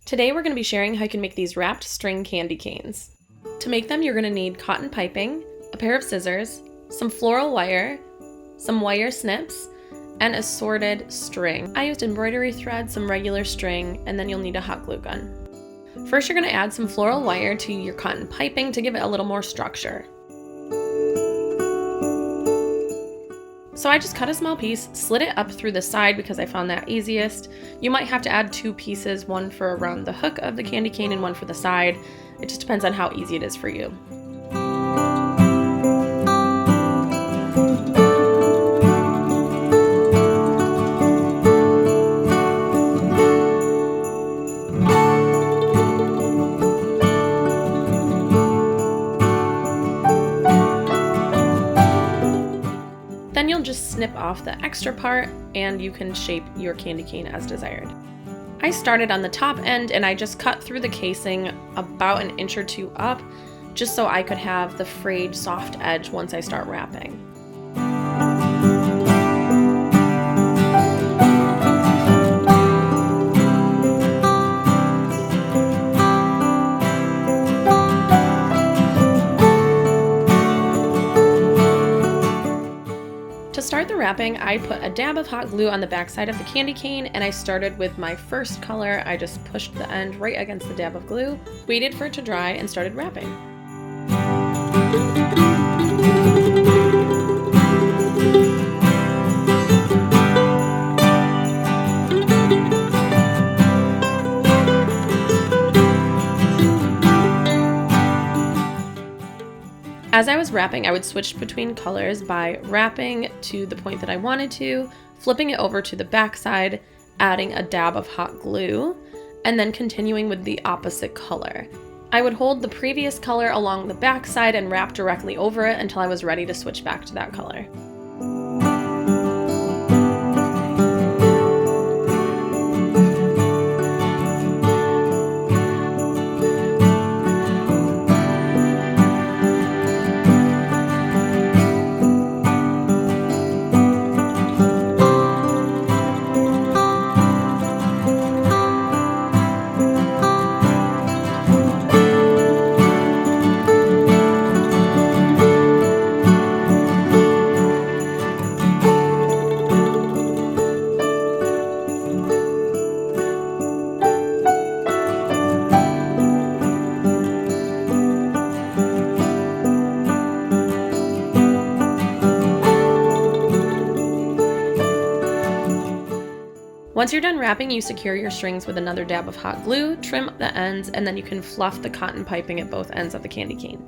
Today we're going to be sharing how you can make these wrapped string candy canes. To make them, you're going to need cotton piping, a pair of scissors, some floral wire, some wire snips, and assorted string. I used embroidery thread, some regular string, and then you'll need a hot glue gun. First, you're going to add some floral wire to your cotton piping to give it a little more structure. So I just cut a small piece, slid it up through the side because I found that easiest. You might have to add two pieces, one for around the hook of the candy cane and one for the side. It just depends on how easy it is for you. Then you'll just snip off the extra part and you can shape your candy cane as desired. I started on the top end and I just cut through the casing about an inch or two up just so I could have the frayed soft edge once I start wrapping. To start the wrapping, I put a dab of hot glue on the back side of the candy cane and I started with my first color. I just pushed the end right against the dab of glue, waited for it to dry, and started wrapping. As I was wrapping, I would switch between colors by wrapping to the point that I wanted to, flipping it over to the back side, adding a dab of hot glue, and then continuing with the opposite color. I would hold the previous color along the back side and wrap directly over it until I was ready to switch back to that color. Once you're done wrapping, you secure your strings with another dab of hot glue, trim the ends, and then you can fluff the cotton piping at both ends of the candy cane.